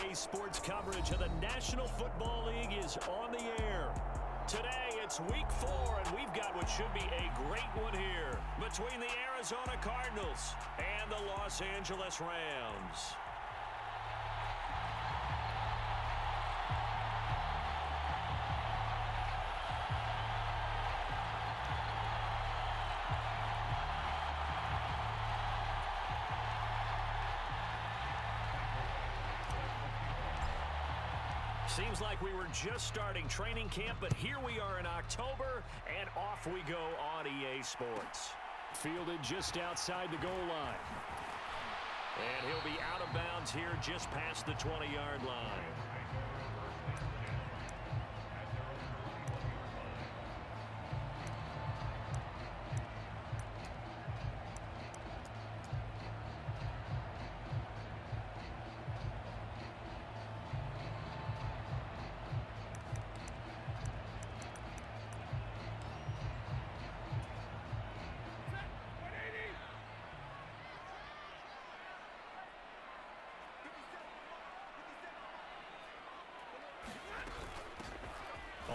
EA Sports coverage of the National Football League is on the air. Today, it's Week 4, and we've got what should be a great one here between the Arizona Cardinals and the Los Angeles Rams. Seems like we were just starting training camp, but here we are in October, and off we go on EA Sports. Fielded just outside the goal line. And he'll be out of bounds here just past the 20-yard line.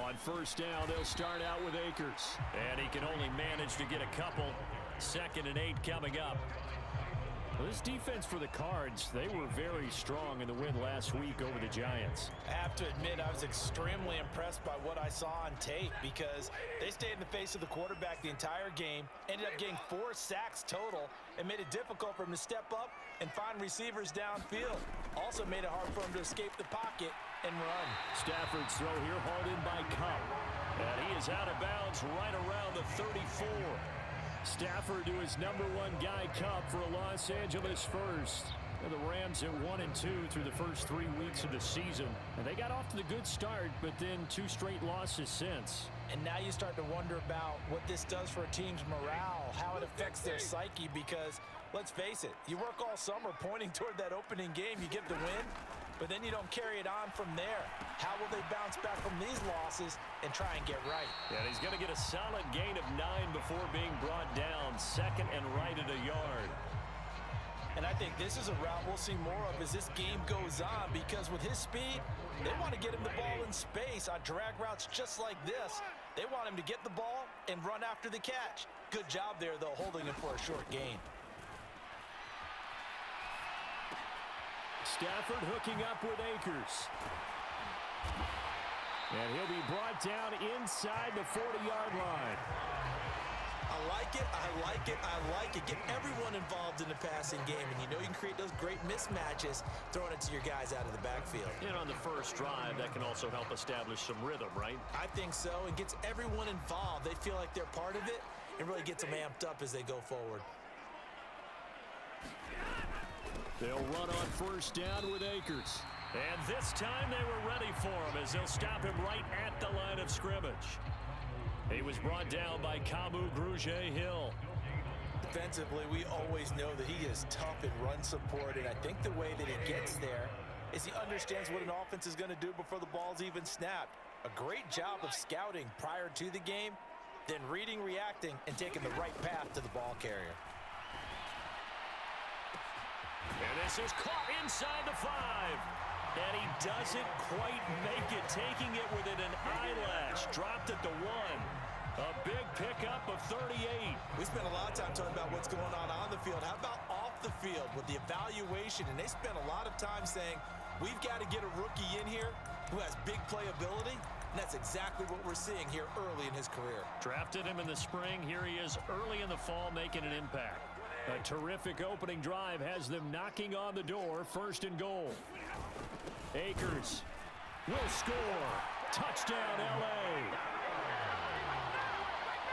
On first down, they'll start out with Akers. And he can only manage to get a couple. 2nd and 8 coming up. Well, this defense for the Cards, they were very strong in the win last week over the Giants. I have to admit, I was extremely impressed by what I saw on tape because they stayed in the face of the quarterback the entire game, ended up getting 4 sacks total, and made it difficult for him to step up and find receivers downfield. Also made it hard for him to escape the pocket and run. Stafford's throw here hauled in by Cup. And he is out of bounds right around the 34. Stafford to his #1 guy, Cup, for a Los Angeles first. And the Rams at 1-2 through the first 3 weeks of the season. And they got off to the good start, but then 2 straight losses since. And now you start to wonder about what this does for a team's morale, how it affects their psyche, because let's face it, you work all summer pointing toward that opening game, you get the win, but then you don't carry it on from there. How will they bounce back from these losses and try and get right? And he's going to get a solid gain of 9 before being brought down. 2nd and right at a yard. And I think this is a route we'll see more of as this game goes on, because with his speed, they want to get him the ball in space on drag routes just like this. They want him to get the ball and run after the catch. Good job there, though, holding him for a short gain. Stafford hooking up with Akers. And he'll be brought down inside the 40-yard line. I like it, I like it, I like it. Get everyone involved in the passing game, and you know you can create those great mismatches throwing it to your guys out of the backfield. And on the first drive, that can also help establish some rhythm, right? I think so, and gets everyone involved. They feel like they're part of it, and really gets them amped up as they go forward. They'll run on first down with Akers. And this time they were ready for him as they'll stop him right at the line of scrimmage. He was brought down by Kamu Grugier-Hill. Defensively, we always know that he is tough in run support, and I think the way that he gets there is he understands what an offense is going to do before the ball's even snapped. A great job of scouting prior to the game, then reading, reacting, and taking the right path to the ball carrier. And this is caught inside the 5. And he doesn't quite make it, taking it within an eyelash. Dropped at the 1. A big pickup of 38. We spent a lot of time talking about what's going on the field. How about off the field with the evaluation? And they spent a lot of time saying, we've got to get a rookie in here who has big playability. And that's exactly what we're seeing here early in his career. Drafted him in the spring. Here he is early in the fall making an impact. A terrific opening drive has them knocking on the door. 1st and goal. Akers will score. Touchdown, L.A.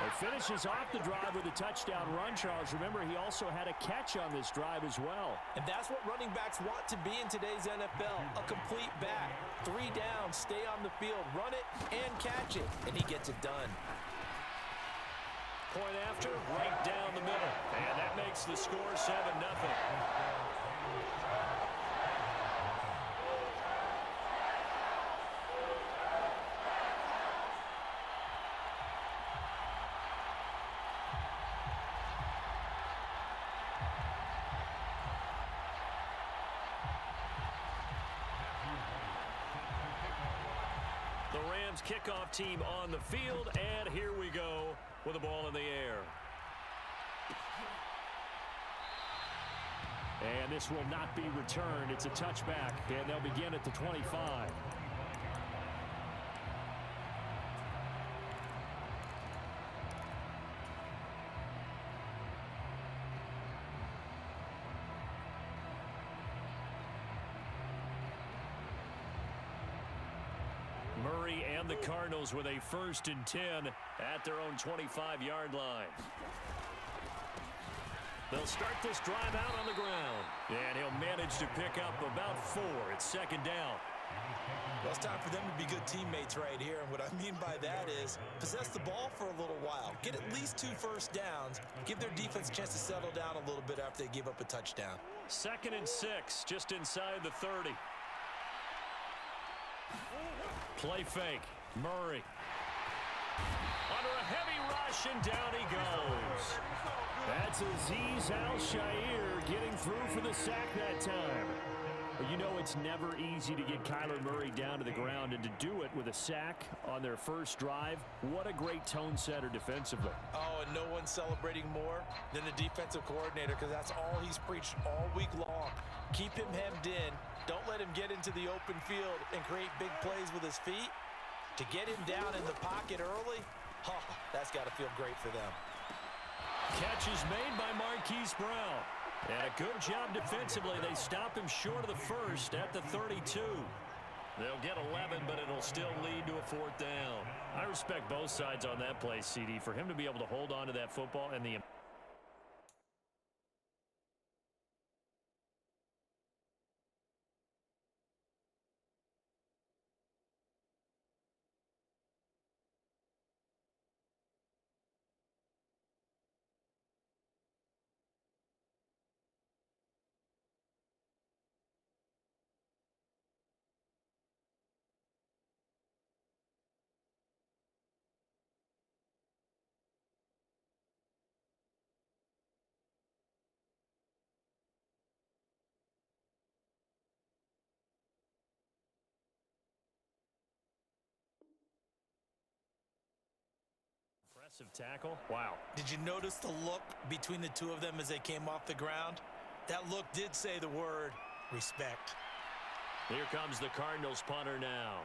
It finishes off the drive with a touchdown run, Charles. Remember, he also had a catch on this drive as well. And that's what running backs want to be in today's NFL, a complete back. 3 down, stay on the field, run it, and catch it. And he gets it done. Point after, right down the middle. And that makes the score 7-0. Rams kickoff team on the field, and here we go with the ball in the air. And this will not be returned. It's a touchback, and they'll begin at the 25. Murray and the Cardinals with a 1st and 10 at their own 25-yard line. They'll start this drive out on the ground. And he'll manage to pick up about 4. It's 2nd down. Well, it's time for them to be good teammates right here. And what I mean by that is possess the ball for a little while. Get at least 2 first downs. Give their defense a chance to settle down a little bit after they give up a touchdown. 2nd and 6, just inside the 30. Play fake. Murray. Under a heavy rush, and down he goes. That's Azeez Al-Shaair getting through for the sack that time. But you know it's never easy to get Kyler Murray down to the ground, and to do it with a sack on their first drive, what a great tone setter defensively. Oh, and no one's celebrating more than the defensive coordinator, because that's all he's preached all week long. Keep him hemmed in. Don't let him get into the open field and create big plays with his feet. To get him down in the pocket early, that's got to feel great for them. Catch is made by Marquise Brown. And a good job defensively. They stop him short of the first at the 32. They'll get 11, but it'll still lead to a 4th down. I respect both sides on that play, CD. For him to be able to hold on to that football and the tackle. Wow. Did you notice the look between the two of them as they came off the ground? That look did say the word respect. Here comes the Cardinals punter now,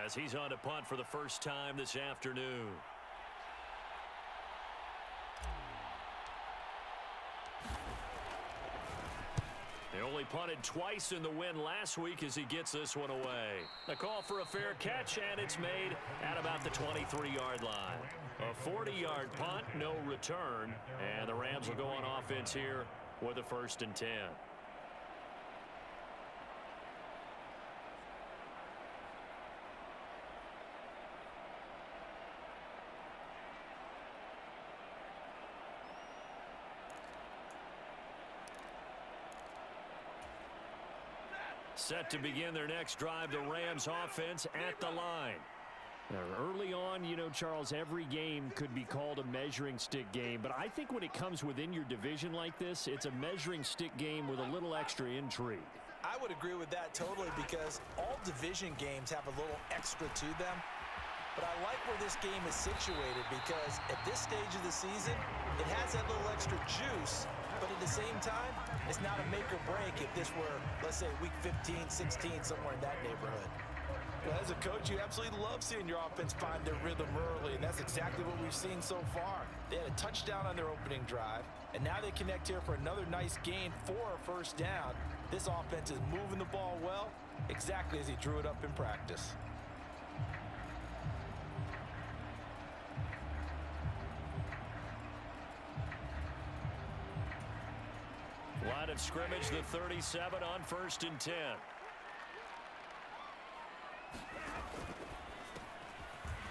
as he's on to punt for the first time this afternoon. They only punted twice in the win last week as he gets this one away. A call for a fair catch, and it's made at about the 23-yard line. A 40-yard punt, no return, and the Rams will go on offense here with a 1st and 10. Set to begin their next drive, the Rams offense at the line. Now, early on, you know, Charles, every game could be called a measuring stick game, but I think when it comes within your division like this, it's a measuring stick game with a little extra intrigue. I would agree with that totally, because all division games have a little extra to them. But I like where this game is situated, because at this stage of the season, it has that little extra juice. But at the same time, it's not a make or break if this were, let's say, week 15, 16, somewhere in that neighborhood. Well, as a coach, you absolutely love seeing your offense find their rhythm early, and that's exactly what we've seen so far. They had a touchdown on their opening drive, and now they connect here for another nice gain for a 1st down. This offense is moving the ball well, exactly as he drew it up in practice. Line of scrimmage, the 37 on 1st and 10.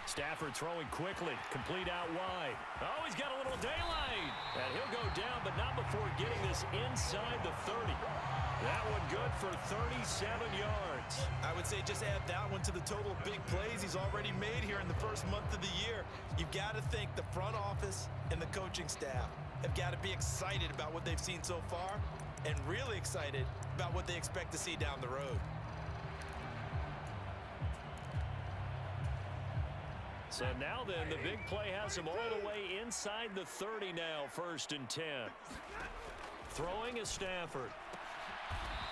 Stafford throwing quickly, complete out wide. Oh, he's got a little daylight. And he'll go down, but not before getting this inside the 30. That one good for 37 yards. I would say just add that one to the total of big plays he's already made here in the first month of the year. You've got to think the front office and the coaching staff have got to be excited about what they've seen so far, and really excited about what they expect to see down the road. So now then, the big play has him all the way inside the 30 now, 1st and 10. Throwing is Stafford.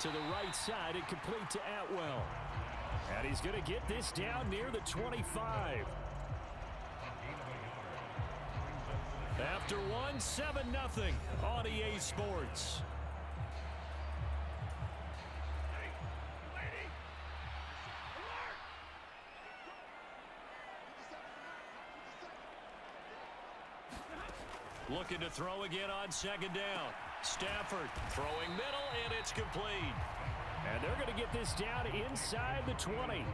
To the right side, and complete to Atwell. And he's going to get this down near the 25. After one, 7-0 on EA Sports. Looking to throw again on 2nd down. Stafford throwing middle, and it's complete. And they're going to get this down inside the 20.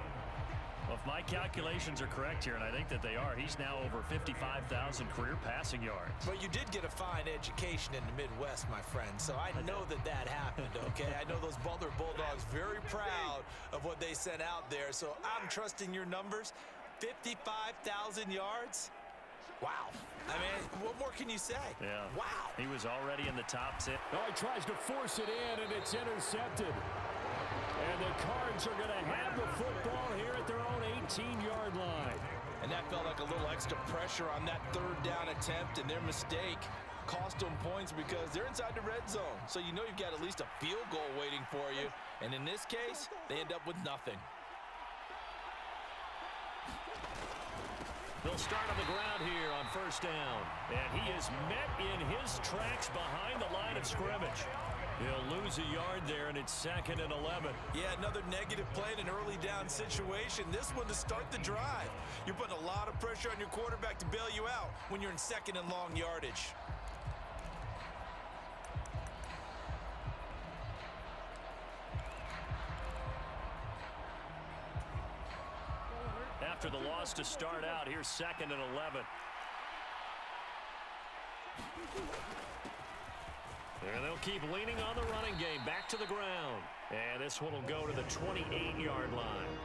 Well, if my calculations are correct here, and I think that they are, he's now over 55,000 career passing yards. But you did get a fine education in the Midwest, my friend, so I know that happened, okay? I know those Butler Bulldogs very proud of what they sent out there, so I'm trusting your numbers. 55,000 yards? Wow. I mean, what more can you say? Yeah. Wow. He was already in the top 10. Oh, he tries to force it in, and it's intercepted. And the Cards are going to have the football here at their own 18-yard line. And that felt like a little extra pressure on that 3rd down attempt, and their mistake cost them points because they're inside the red zone. So you know you've got at least a field goal waiting for you. And in this case, they end up with nothing. They'll start on the ground here on 1st down. And he is met in his tracks behind the line of scrimmage. He'll lose a yard there, and it's 2nd and 11. Yeah, another negative play in an early down situation. This one to start the drive. You're putting a lot of pressure on your quarterback to bail you out when you're in 2nd and long yardage. After the loss to start out, here's 2nd and 11. And they'll keep leaning on the running game. Back to the ground. And this one will go to the 28-yard line.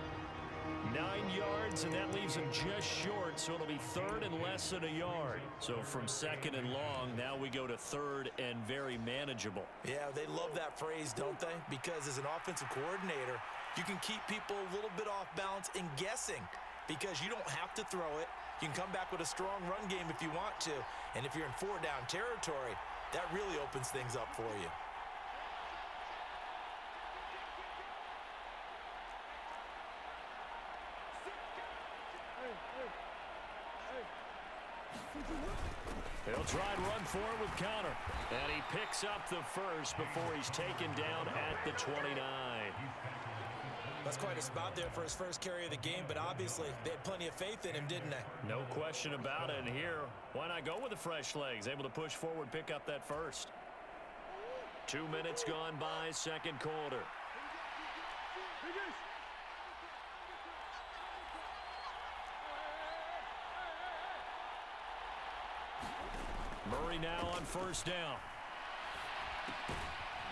9 yards, and that leaves him just short, so it'll be 3rd and less than a yard. So from 2nd and long, now we go to 3rd and very manageable. Yeah, they love that phrase, don't they? Because as an offensive coordinator, you can keep people a little bit off balance and guessing because you don't have to throw it. You can come back with a strong run game if you want to. And if you're in 4-down territory, that really opens things up for you. He'll try and run forward with Connor. And he picks up the first before he's taken down at the 29. That's quite a spot there for his first carry of the game, but obviously they had plenty of faith in him, didn't they? No question about it. And here, why not go with the fresh legs? Able to push forward, pick up that first. 2 minutes gone by, 2nd quarter. Murray now on 1st down.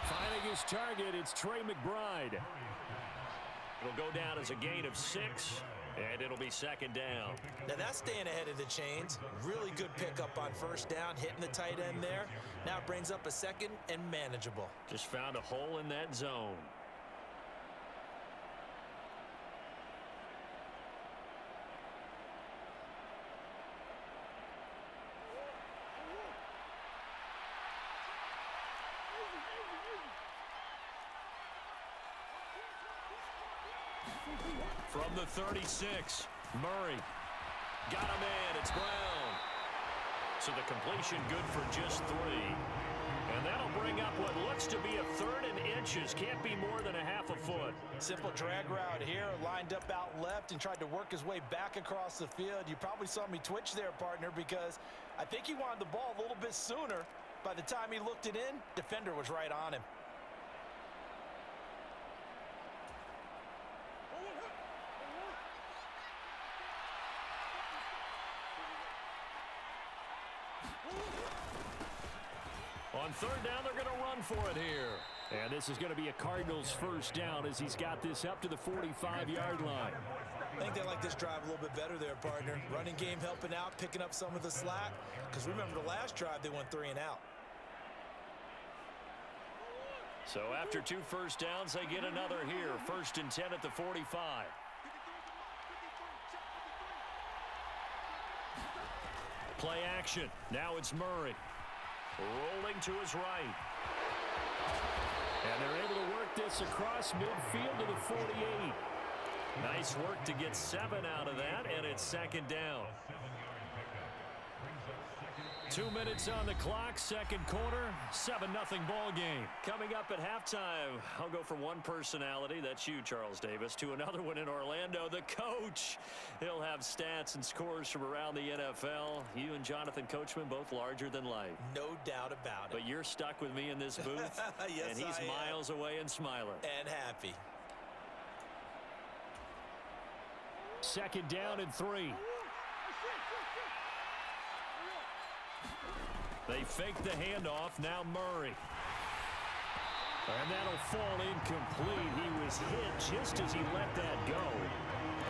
Finding his target, it's Trey McBride. It'll go down as a gain of 6, and it'll be 2nd down. Now that's staying ahead of the chains. Really good pickup on 1st down, hitting the tight end there. Now it brings up a 2nd and manageable. Just found a hole in that zone. From the 36, Murray got him in. It's Brown. So the completion good for just 3. And that'll bring up what looks to be a 3rd and inches. Can't be more than a half a foot. Simple drag route here, lined up out left and tried to work his way back across the field. You probably saw me twitch there, partner, because I think he wanted the ball a little bit sooner. By the time he looked it in, defender was right on him. On 3rd down, they're going to run for it here. And this is going to be a Cardinals 1st down as he's got this up to the 45-yard line. I think they like this drive a little bit better there, partner. Running game helping out, picking up some of the slack. Because remember the last drive, they went 3 and out. So after 2 first downs, they get another here. 1st and 10 at the 45. Play action. Now it's Murray. Rolling to his right. And they're able to work this across midfield to the 48. Nice work to get 7 out of that, and it's second down. 2 minutes on the clock, second quarter, 7-0 ball game. Coming up at halftime, I'll go from one personality, that's you, Charles Davis, to another one in Orlando, the coach. He'll have stats and scores from around the NFL. You and Jonathan Coachman, both larger than life. No doubt about it. But you're stuck with me in this booth, yes, and he's miles away and smiling. And happy. Second down and 3. They fake the handoff. Now Murray. And that'll fall incomplete. He was hit just as he let that go.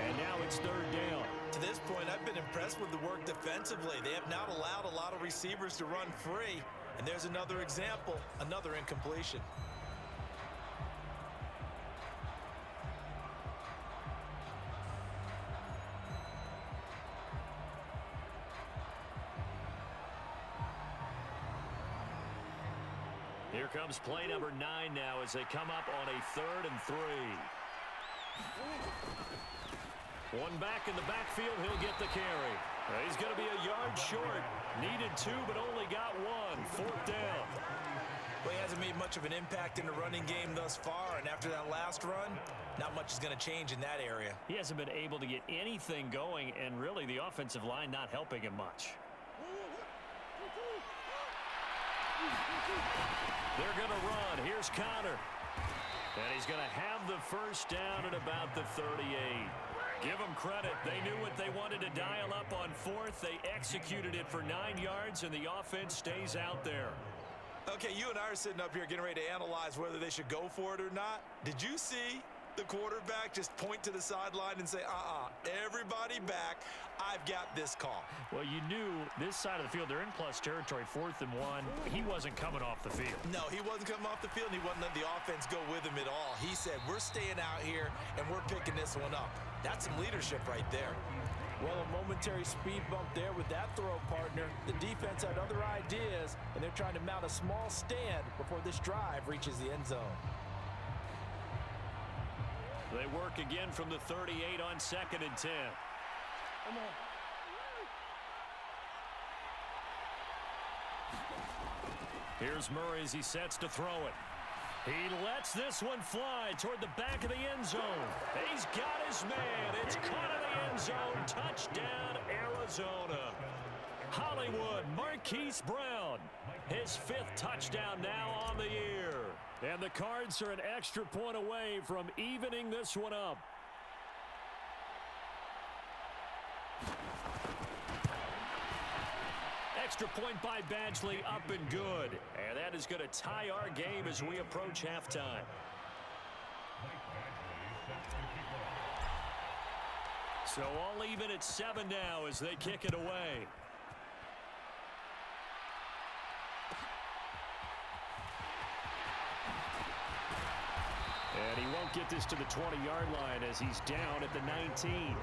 And now it's third down. To this point, I've been impressed with the work defensively. They have not allowed a lot of receivers to run free. And there's another example, another incompletion. Here comes play number 9 now as they come up on a 3rd and 3. One back in the backfield, he'll get the carry. He's going to be a yard short. Needed 2, but only got 1. Fourth down. Well, he hasn't made much of an impact in the running game thus far, and after that last run, not much is going to change in that area. He hasn't been able to get anything going, and really the offensive line not helping him much. They're going to run. Here's Connor. And he's going to have the first down at about the 38. Give them credit. They knew what they wanted to dial up on 4th. They executed it for 9 yards, and the offense stays out there. Okay, you and I are sitting up here getting ready to analyze whether they should go for it or not. Did you see the quarterback just point to the sideline and say, everybody back, I've got this call? Well, you knew this side of the field, they're in plus territory, 4th and 1. He wasn't coming off the field. No, he wasn't coming off the field, and he wasn't letting the offense go with him at all. He said, we're staying out here, and we're picking this one up. That's some leadership right there. Well, a momentary speed bump there with that throw, partner. The defense had other ideas, and they're trying to mount a small stand before this drive reaches the end zone. They work again from the 38 on 2nd and 10. Come on. Here's Murray as he sets to throw it. He lets this one fly toward the back of the end zone. He's got his man. It's caught in the end zone. Touchdown, Arizona. Hollywood, Marquise Brown. His 5th touchdown now on the year. And the Cards are an extra point away from evening this one up. Extra point by Badgley, up and good. And that is going to tie our game as we approach halftime. So all even at 7 now as they kick it away. And he won't get this to the 20-yard line as he's down at the 19.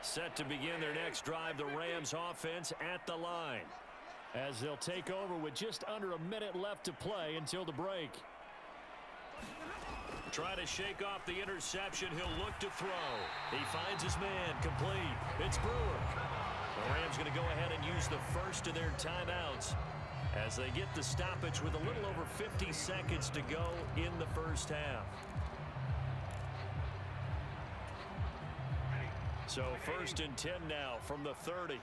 Set to begin their next drive, the Rams offense at the line. As they'll take over with just under a minute left to play until the break. Try to shake off the interception. He'll look to throw. He finds his man, complete. It's Brewer. The Rams going to go ahead and use the first of their timeouts as they get the stoppage with a little over 50 seconds to go in the first half. So 1st and 10 now from the 30.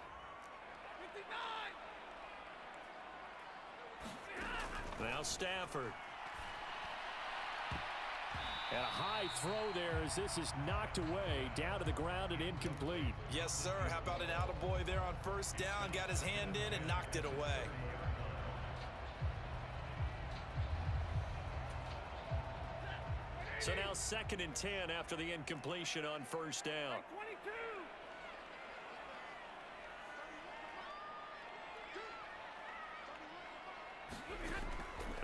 Now Stafford. And a high throw there as this is knocked away, down to the ground and incomplete. Yes, sir. How about an attaboy there on 1st down? Got his hand in and knocked it away. So now 2nd and 10 after the incompletion on first down.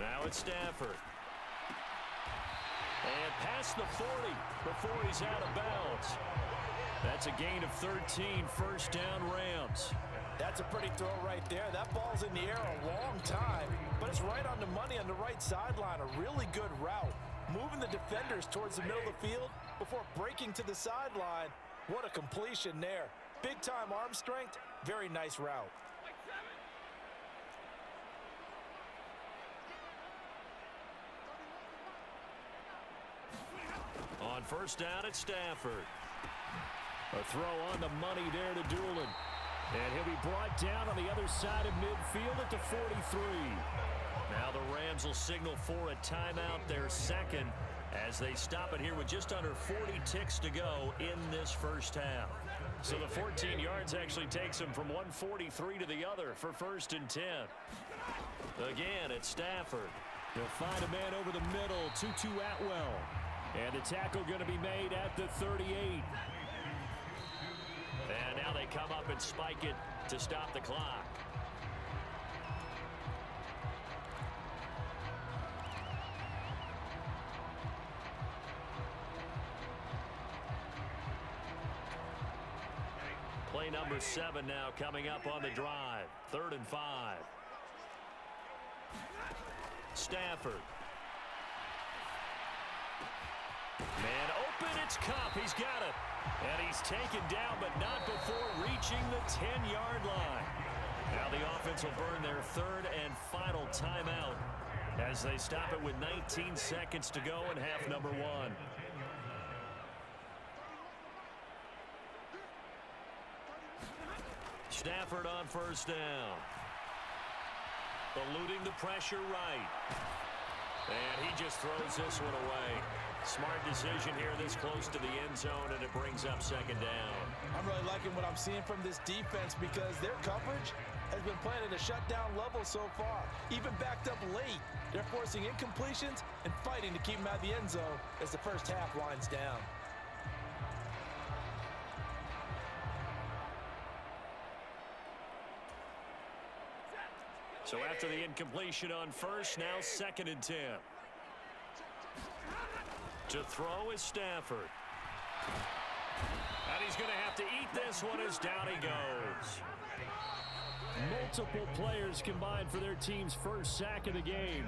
Now it's Stafford. And past the 40 before he's out of bounds. That's a gain of 13, first down Rams. That's a pretty throw right there. That ball's in the air a long time, but it's right on the money on the right sideline. A really good route. Moving the defenders towards the middle of the field before breaking to the sideline. What a completion there. Big-time arm strength. Very nice route. On first down, it's Stafford. A throw on the money there to Doolin. And he'll be brought down on the other side of midfield at the 43. Now the Rams will signal for a timeout, their second, as they stop it here with just under 40 ticks to go in this first half. So the 14 yards actually takes them from 143 to the other for 1st and 10. Again, it's Stafford. They'll find a man over the middle, Tutu Atwell. And the tackle going to be made at the 38. And now they come up and spike it to stop the clock. Play number 7 now coming up on the drive. 3rd and 5. Stafford. Man open, it's Cup. He's got it. And he's taken down, but not before reaching the 10-yard line. Now the offense will burn their 3rd and final timeout as they stop it with 19 seconds to go in half number 1. Stafford on first down. Eluding the pressure right. And he just throws this one away. Smart decision here this close to the end zone, and it brings up 2nd down. I'm really liking what I'm seeing from this defense because their coverage has been playing at a shutdown level so far. Even backed up late, they're forcing incompletions and fighting to keep them out of the end zone as the first half winds down. So after the incompletion on first, now 2nd and 10. To throw is Stafford. And he's going to have to eat this one as down he goes. Multiple players combined for their team's first sack of the game.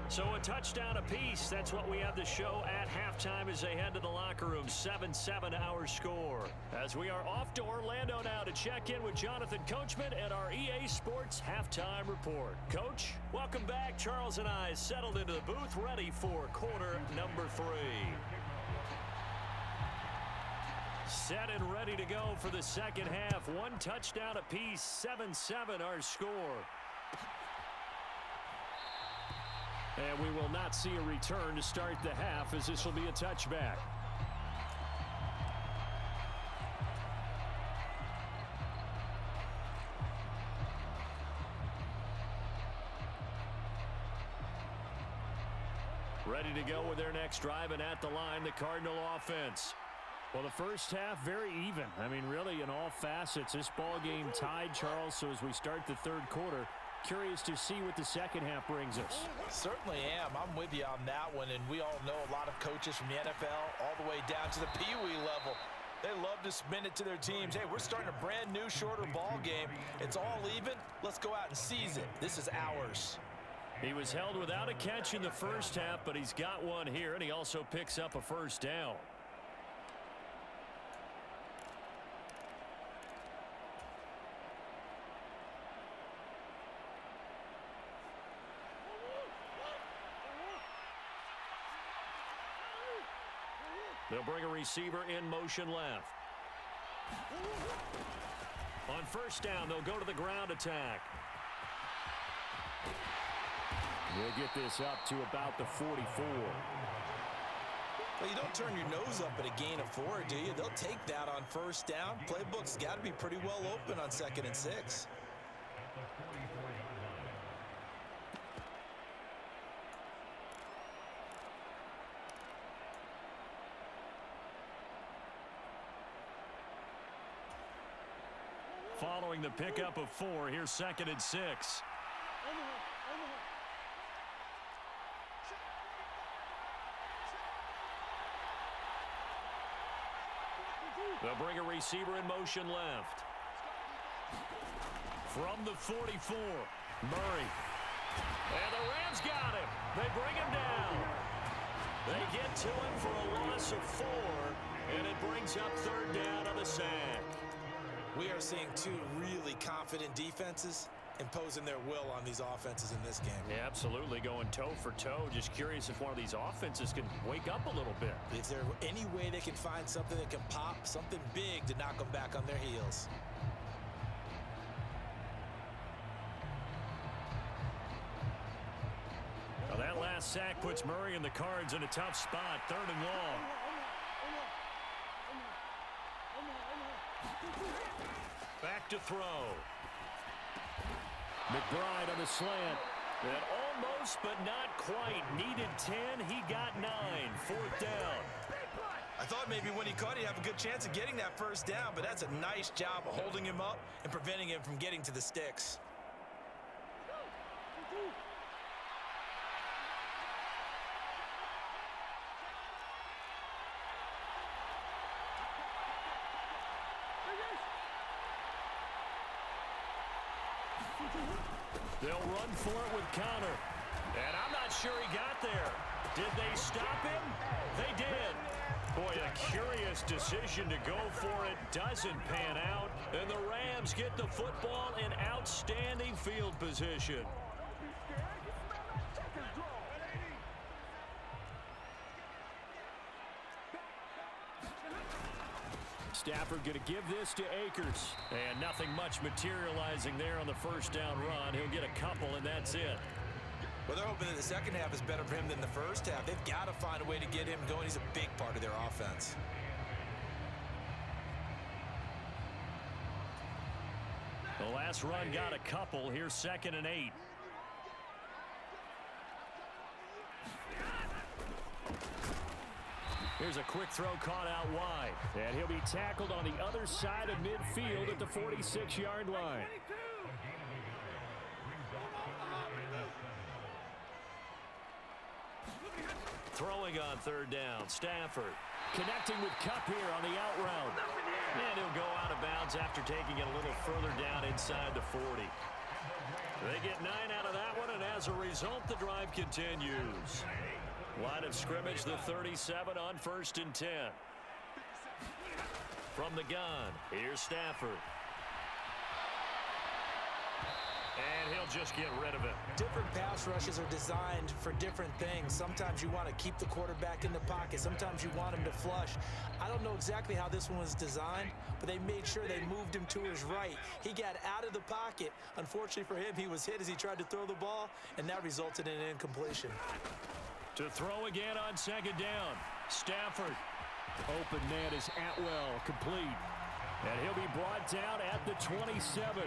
So a touchdown apiece. That's what we have to show at halftime as they head to the locker room. 7-7 our score. As we are off to Orlando now to check in with Jonathan Coachman and our EA Sports halftime report. Coach, welcome back. Charles and I settled into the booth ready for quarter number 3. Set and ready to go for the second half. 1 touchdown apiece. 7-7 our score. And we will not see a return to start the half, as this will be a touchback. Ready to go with their next drive, and at the line, the Cardinal offense. Well, the first half, very even. I mean, really, in all facets, this ball game tied, Charles. So as we start the 3rd quarter, curious to see what the second half brings us. Certainly am. I'm with you on that one, and we all know a lot of coaches from the NFL all the way down to the Pee Wee level. They love to spin it to their teams. Hey, we're starting a brand new, shorter ball game. It's all even. Let's go out and seize it. This is ours. He was held without a catch in the first half, but he's got one here, and he also picks up a first down. They'll bring a receiver in motion left. On first down, they'll go to the ground attack. We'll get this up to about the 44. Well, you don't turn your nose up at a gain of 4, do you? They'll take that on first down. Playbook's got to be pretty well open on 2nd and 6. following the pickup of 4. Here's 2nd and 6. They'll bring a receiver in motion left. From the 44, Murray. And the Rams got him. They bring him down. They get to him for a loss of 4, and it brings up 3rd down on the sack. We are seeing 2 really confident defenses imposing their will on these offenses in this game. Yeah, absolutely, going toe for toe. Just curious if one of these offenses can wake up a little bit. Is there any way they can find something that can pop, something big to knock them back on their heels? Well, that last sack puts Murray and the Cards in a tough spot. 3rd and long. Back to throw. McBride on the slant. And almost, but not quite. Needed 10. He got 9. 4th down. I thought maybe when he caught, he'd have a good chance of getting that 1st down, but that's a nice job of holding him up and preventing him from getting to the sticks. They'll run for it with Connor. And I'm not sure he got there. Did they stop him? They did. Boy, a curious decision to go for it. Doesn't pan out. And the Rams get the football in outstanding field position. Stafford going to give this to Akers. And nothing much materializing there on the 1st down run. He'll get a couple, and that's it. Well, they're hoping that the 2nd half is better for him than the 1st half. They've got to find a way to get him going. He's a big part of their offense. The last run got a couple. Here's 2nd and 8. Here's a quick throw caught out wide. And he'll be tackled on the other side of midfield at the 46-yard line. Throwing on 3rd down, Stafford. Connecting with Kupp here on the out route. And he'll go out of bounds after taking it a little further down inside the 40. They get 9 out of that one, and as a result, the drive continues. Line of scrimmage, the 37 on 1st and 10. From the gun, here's Stafford. And he'll just get rid of it. Different pass rushes are designed for different things. Sometimes you want to keep the quarterback in the pocket. Sometimes you want him to flush. I don't know exactly how this one was designed, but they made sure they moved him to his right. He got out of the pocket. Unfortunately for him, he was hit as he tried to throw the ball, and that resulted in an incompletion. To throw again on 2nd down. Stafford. Open man is Atwell, complete. And he'll be brought down at the 27.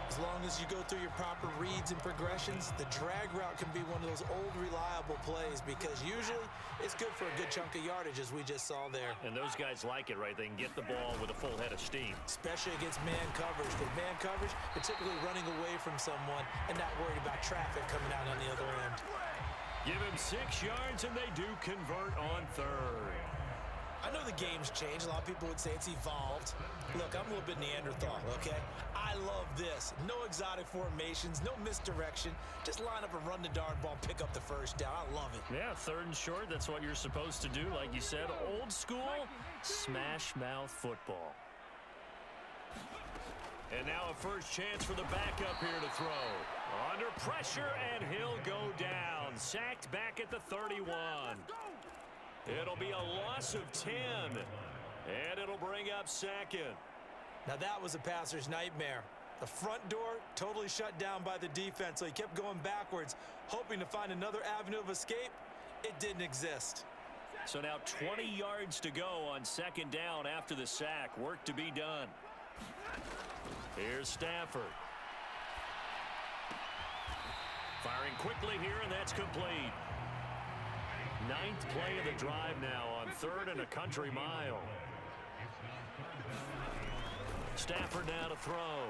As long as you go through your proper reads and progressions, the drag route can be one of those old reliable plays because usually it's good for a good chunk of yardage, as we just saw there. And those guys like it, right? They can get the ball with a full head of steam. Especially against man coverage. With man coverage, they're typically running away from someone and not worried about traffic coming out on the other end. Give him 6 yards, and they do convert on 3rd. I know the game's changed. A lot of people would say it's evolved. Look, I'm a little bit Neanderthal, okay? I love this. No exotic formations, no misdirection. Just line up and run the darn ball, pick up the 1st down. I love it. Yeah, 3rd and short, that's what you're supposed to do. Like you said, old school, smash mouth football. And now a first chance for the backup here to throw. Under pressure, and he'll go down. Sacked back at the 31. It'll be a loss of 10. And it'll bring up 2nd. Now that was a passer's nightmare. The front door totally shut down by the defense, so he kept going backwards, hoping to find another avenue of escape. It didn't exist. So now 20 yards to go on 2nd down after the sack. Work to be done. Here's Stafford. Firing quickly here, and that's complete. 9th play of the drive now on 3rd and a country mile. Stafford now to throw.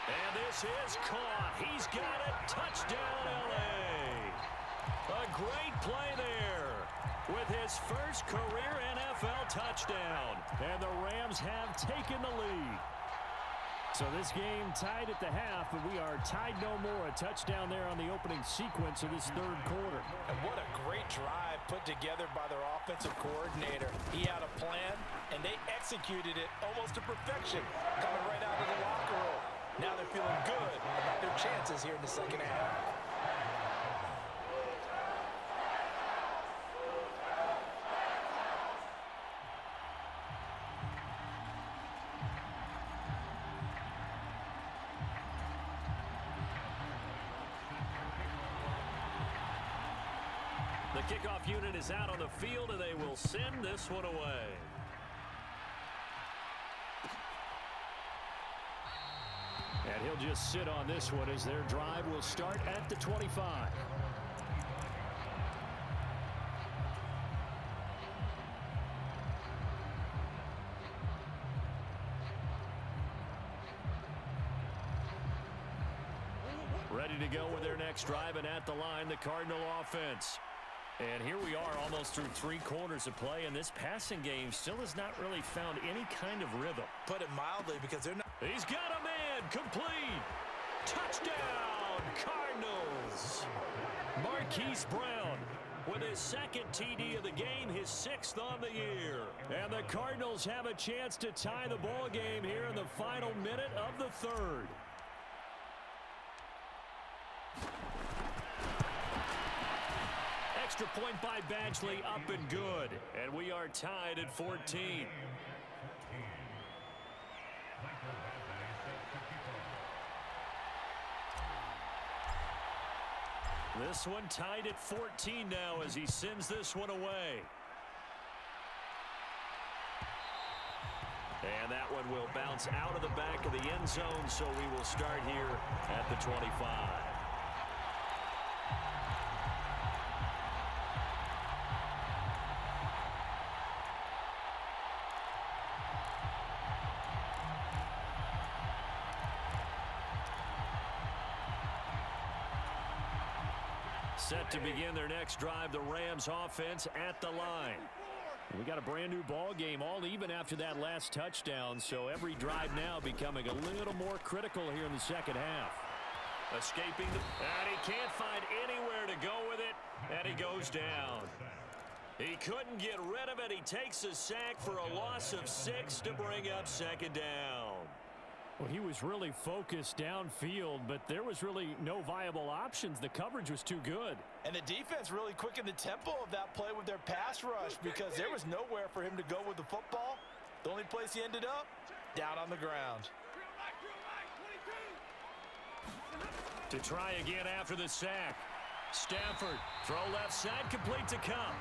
And this is caught. He's got it. Touchdown, L.A. A great play there with his first career NFL touchdown. And the Rams have taken the lead. So this game tied at the half, but we are tied no more. A touchdown there on the opening sequence of this third quarter. And what a great drive put together by their offensive coordinator. He had a plan, and they executed it almost to perfection, coming right out of the locker room. Now they're feeling good about their chances here in the second half. The kickoff unit is out on the field, and they will send this one away. And he'll just sit on this one as their drive will start at the 25. Ready to go with their next drive, and at the line, the Cardinal offense. And here we are almost through 3 quarters of play, and this passing game still has not really found any kind of rhythm. Put it mildly, because they're not. He's got a man complete. Touchdown, Cardinals. Marquise Brown with his second TD of the game, his 6th on the year. And the Cardinals have a chance to tie the ball game here in the final minute of the third. Extra point by Badgley, up and good. And we are tied at 14. This one tied at 14 now as he sends this one away. And that one will bounce out of the back of the end zone, so we will start here at the 25. Set to begin their next drive, the Rams offense at the line. We got a brand new ball game, all even after that last touchdown, so every drive now becoming a little more critical here in the second half. Escaping, and he can't find anywhere to go with it, and he goes down. He couldn't get rid of it. He takes a sack for a loss of 6 to bring up second down. Well, he was really focused downfield, but there was really no viable options. The coverage was too good. And the defense really quickened the tempo of that play with their pass rush, because there was nowhere for him to go with the football. The only place he ended up, down on the ground. To try again after the sack. Stafford, throw left side, complete to Cup.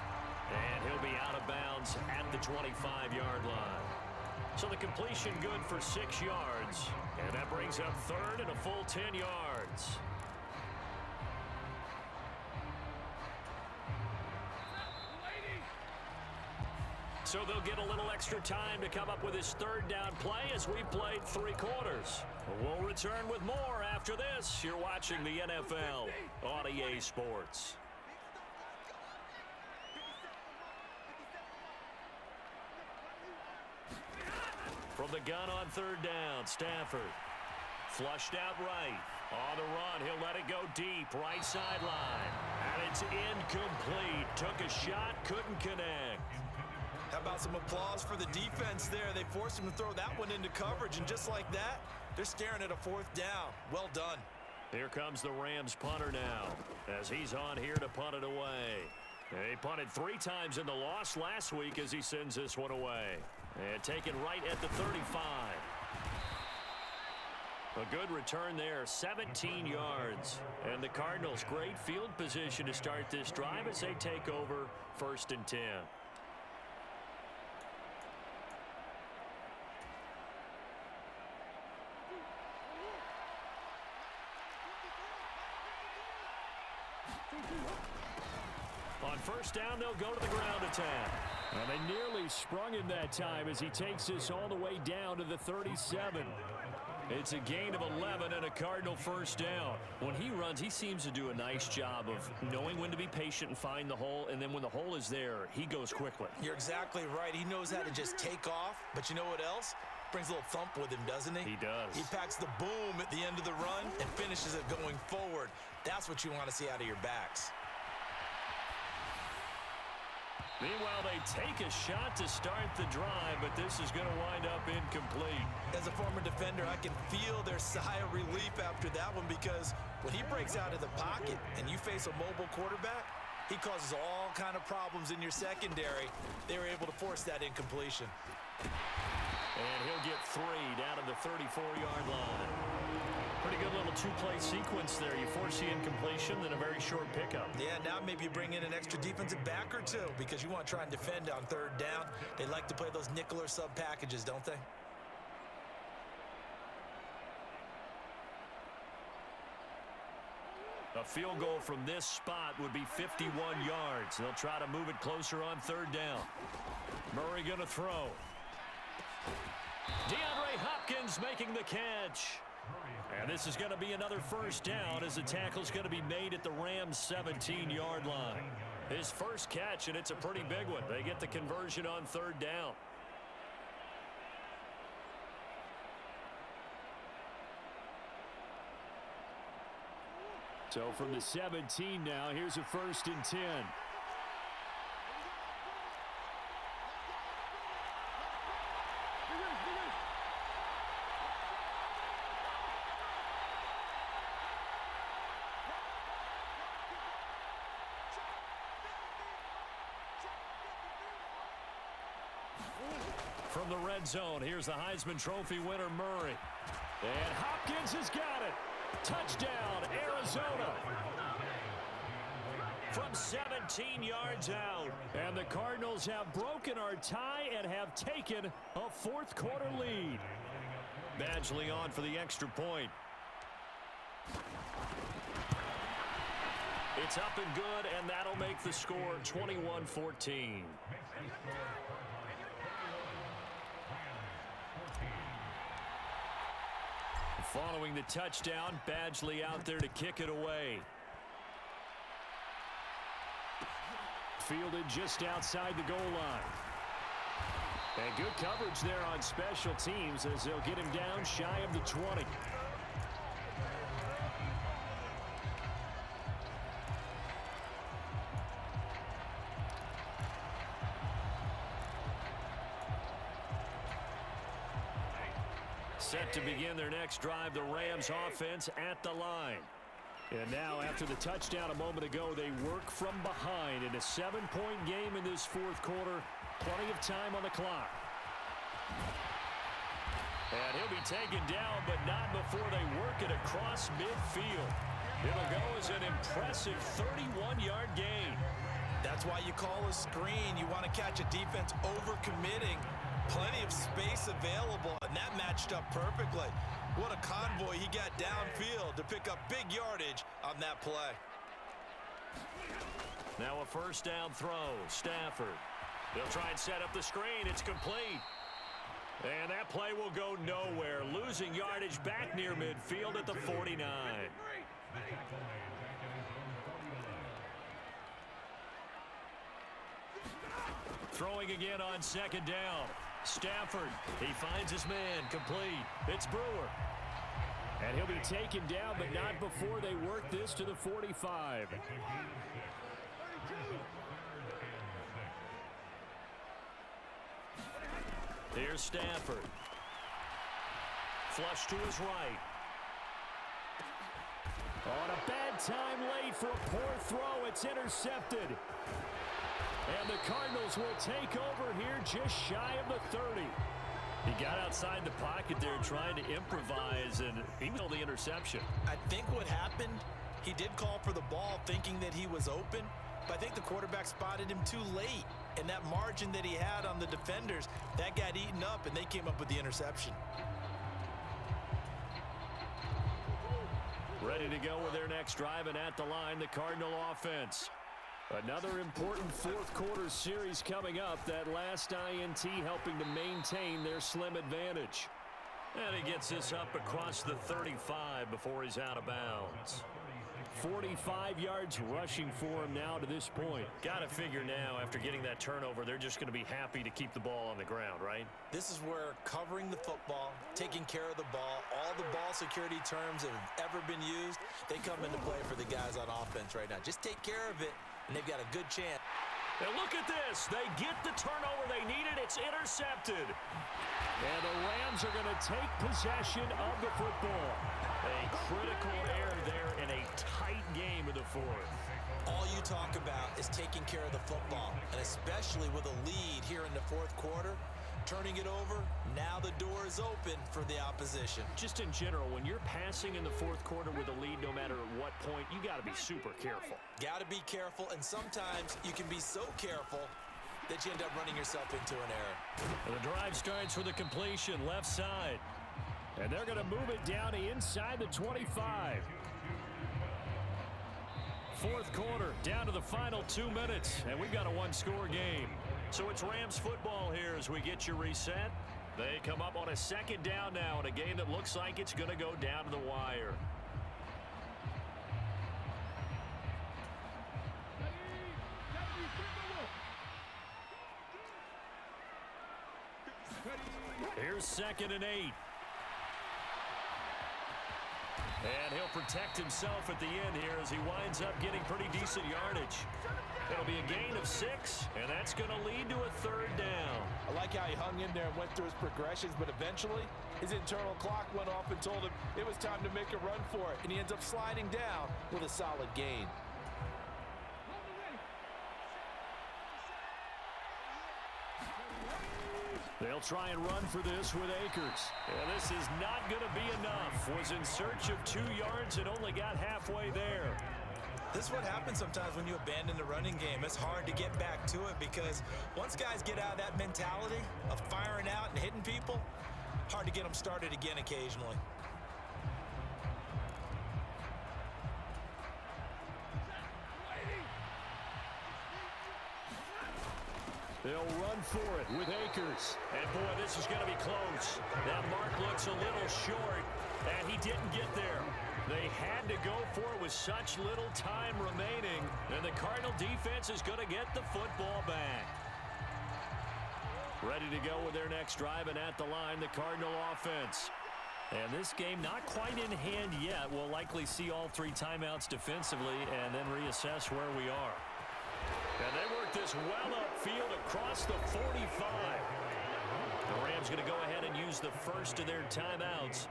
And he'll be out of bounds at the 25-yard line. So the completion good for 6 yards. And that brings up third and a full 10 yards. So they'll get a little extra time to come up with his third down play as we played 3 quarters. We'll return with more after this. You're watching the NFL on EA Sports. From the gun on third down, Stafford. Flushed out right. On the run, he'll let it go deep. Right sideline. And it's incomplete. Took a shot, couldn't connect. How about some applause for the defense there? They forced him to throw that one into coverage, and just like that, they're staring at a 4th down. Well done. Here comes the Rams punter now, as he's on here to punt it away. He punted 3 times in the loss last week as he sends this one away. And taken right at the 35. A good return there, 17 yards. And the Cardinals, great field position to start this drive as they take over 1st and 10. On 1st down, they'll go to the ground attack. And they nearly sprung him that time as he takes this all the way down to the 37. It's a gain of 11 and a Cardinal first down. When he runs, he seems to do a nice job of knowing when to be patient and find the hole, and then when the hole is there, he goes quickly. You're exactly right. He knows how to just take off, but you know what else? Brings a little thump with him, doesn't he? He does. He packs the boom at the end of the run and finishes it going forward. That's what you want to see out of your backs. Meanwhile, they take a shot to start the drive, but this is going to wind up incomplete. As a former defender, I can feel their sigh of relief after that one, because when he breaks out of the pocket and you face a mobile quarterback, he causes all kind of problems in your secondary. They were able to force that incompletion. And he'll get 3 down to the 34-yard line. Pretty good little two-play sequence there. You force the incompletion, then a very short pickup. Yeah, now maybe you bring in an extra defensive back or two because you want to try and defend on third down. They like to play those nickel or sub packages, don't they? A field goal from this spot would be 51 yards. They'll try to move it closer on third down. Murray going to throw. DeAndre Hopkins making the catch. And this is going to be another first down as the tackle's going to be made at the Rams' 17-yard line. His first catch, and it's a pretty big one. They get the conversion on third down. So from the 17 now, here's a 1st and 10. From the red zone, here's the Heisman Trophy winner, Murray. And Hopkins has got it. Touchdown, Arizona. From 17 yards out. And the Cardinals have broken our tie and have taken a fourth-quarter lead. Badgley on for the extra point. It's up and good, and that'll make the score 21-14. Following the touchdown, Badgley out there to kick it away. Fielded just outside the goal line. And good coverage there on special teams as they'll get him down shy of the 20. Set to begin their next drive, the Rams offense at the line. And now, after the touchdown a moment ago, they work from behind in a 7-point game in this fourth quarter. Plenty of time on the clock. And he'll be taken down, but not before they work it across midfield. It'll go as an impressive 31-yard gain. That's why you call a screen. You want to catch a defense overcommitting. Plenty of space available, and that matched up perfectly. What a convoy he got downfield to pick up big yardage on that play. Now a first down throw. Stafford. They'll try and set up the screen. It's complete. And that play will go nowhere. Losing yardage back near midfield at the 49. Throwing again on second down. Stafford, he finds his man, complete. It's Brewer. And he'll be taken down, but not before they work this to the 45. Here's Stafford. Flush to his right. On a bad time late for a poor throw. It's intercepted. And the Cardinals will take over here just shy of the 30. He got outside the pocket there trying to improvise, and he made the interception. I think what happened, he did call for the ball thinking that he was open, but I think the quarterback spotted him too late. And that margin that he had on the defenders, that got eaten up, and they came up with the interception. Ready to go with their next drive, and at the line, the Cardinal offense. Another important fourth quarter series coming up. That last INT helping to maintain their slim advantage. And he gets this up across the 35 before he's out of bounds. 45 yards rushing for him now to this point. Got to figure now, after getting that turnover, they're just going to be happy to keep the ball on the ground, right? This is where covering the football, taking care of the ball, all the ball security terms that have ever been used, they come into play for the guys on offense right now. Just take care of it, and they've got a good chance. And look at this. They get the turnover they needed. It's intercepted. And the Rams are going to take possession of the football. A critical error there in a tight game in the fourth. All you talk about is taking care of the football, and especially with a lead here in the fourth quarter, turning it over, now the door is open for the opposition. Just in general, when you're passing in the fourth quarter with a lead, no matter at what point, you got to be super careful. Got to be careful, and sometimes you can be so careful that you end up running yourself into an error. And the drive starts with a completion left side. And they're going to move it down to inside the 25. Fourth quarter, down to the final 2 minutes, and we've got a one-score game. So it's Rams football here as we get you reset. They come up on a second down now in a game that looks like it's going to go down to the wire. Here's 2nd and 8. And he'll protect himself at the end here as he winds up getting pretty decent yardage. It'll be a gain of 6, and that's going to lead to a 3rd down. I like how he hung in there and went through his progressions, but eventually his internal clock went off and told him it was time to make a run for it, and he ends up sliding down with a solid gain. They'll try and run for this with Akers. And this is not going to be enough. Was in search of 2 yards and only got halfway there. This is what happens sometimes when you abandon the running game. It's hard to get back to it because once guys get out of that mentality of firing out and hitting people, hard to get them started again occasionally. They'll run for it with Akers. And boy, this is going to be close. That mark looks a little short, and he didn't get there. They had to go for it with such little time remaining, and the Cardinal defense is going to get the football back. Ready to go with their next drive, and at the line, the Cardinal offense. And this game not quite in hand yet. We'll likely see all 3 timeouts defensively and then reassess where we are. And they work this well upfield across the 45. The Rams going to go ahead and use the first of their timeouts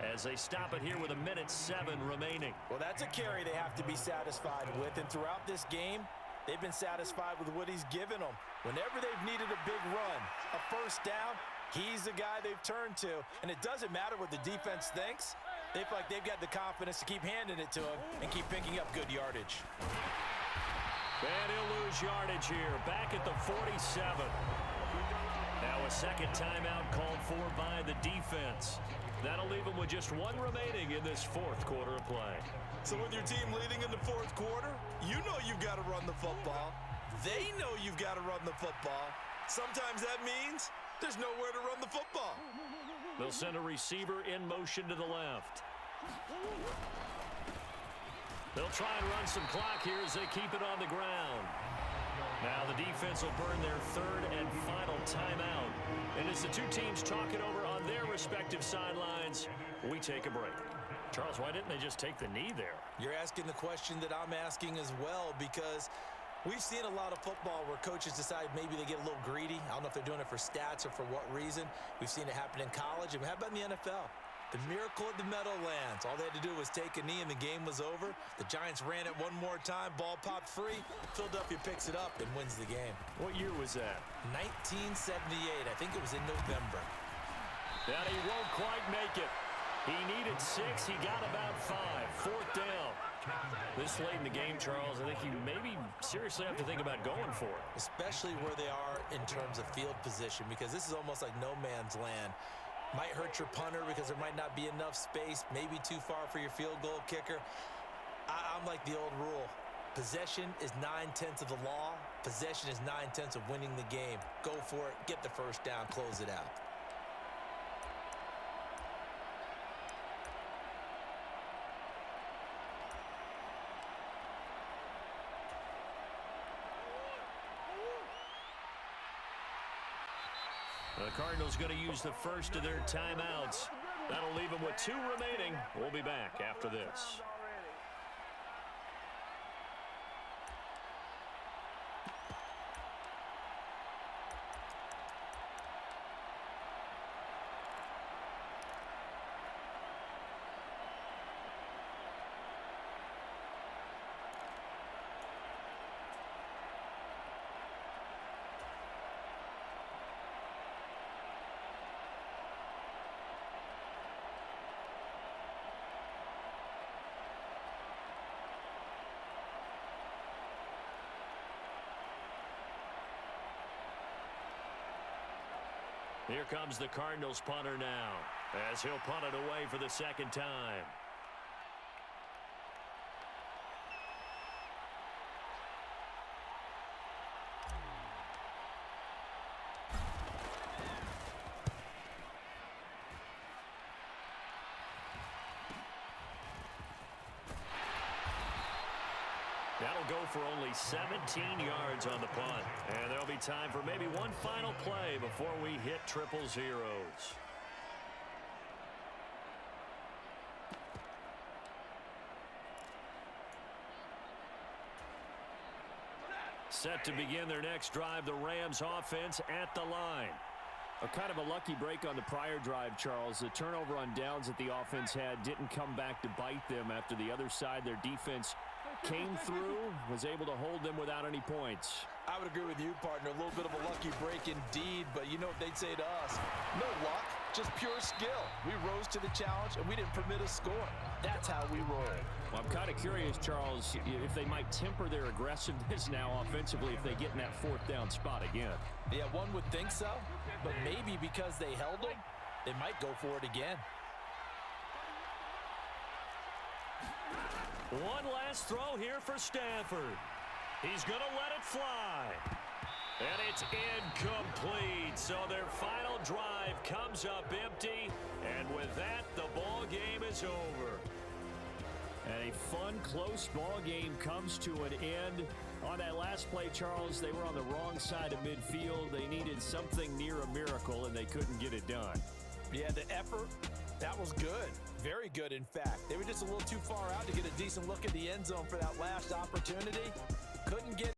as they stop it here with 1:07 remaining. Well, that's a carry they have to be satisfied with, and throughout this game, they've been satisfied with what he's given them. Whenever they've needed a big run, a first down, he's the guy they've turned to, and it doesn't matter what the defense thinks. They feel like they've got the confidence to keep handing it to him and keep picking up good yardage. And he'll lose yardage here, back at the 47. Now a second timeout called for by the defense. That'll leave them with just 1 remaining in this fourth quarter of play. So with your team leading in the fourth quarter, you know you've got to run the football. They know you've got to run the football. Sometimes that means there's nowhere to run the football. They'll send a receiver in motion to the left. They'll try and run some clock here as they keep it on the ground. Now the defense will burn their 3rd and final timeout. And as the 2 teams talk it over on their respective sidelines, we take a break. Charles, why didn't they just take the knee there? You're asking the question that I'm asking as well, because we've seen a lot of football where coaches decide maybe they get a little greedy. I don't know if they're doing it for stats or for what reason. We've seen it happen in college, and how about in the NFL? The miracle at the Meadowlands. All they had to do was take a knee and the game was over. The Giants ran it one more time. Ball popped free. Philadelphia picks it up and wins the game. What year was that? 1978. I think it was in November. And he won't quite make it. He needed 6. He got about 5. 4th down. This late in the game, Charles, I think you maybe seriously have to think about going for it. Especially where they are in terms of field position, because this is almost like no man's land. Might hurt your punter because there might not be enough space, maybe too far for your field goal kicker. I'm like the old rule. Possession is 9/10 of the law. Possession is 9/10 of winning the game. Go for it. Get the first down. Close it out. The Cardinals going to use the first of their timeouts. That'll leave them with 2 remaining. We'll be back after this. Here comes the Cardinals punter now, as he'll punt it away for the second time. That'll go for only 17 yards on the punt. And there'll be time for maybe one final play before we hit triple zeros. Set to begin their next drive, the Rams offense at the line. A kind of a lucky break on the prior drive, Charles. The turnover on downs that the offense had didn't come back to bite them after the other side. Their defense came through, was able to hold them without any points. I would agree with you, partner. A little bit of a lucky break indeed, but you know what they'd say to us? No luck, just pure skill. We rose to the challenge, and we didn't permit a score. That's how we roll. Well, I'm kind of curious, Charles, if they might temper their aggressiveness now offensively if they get in that 4th down spot again. Yeah, one would think so, but maybe because they held them, they might go for it again. One last throw here for Stafford. He's going to let it fly. And it's incomplete. So their final drive comes up empty. And with that, the ball game is over. And a fun, close ball game comes to an end. On that last play, Charles, they were on the wrong side of midfield. They needed something near a miracle, and they couldn't get it done. Yeah, the effort, that was good. Very good, in fact. They were just a little too far out to get a decent look at the end zone for that last opportunity. Couldn't get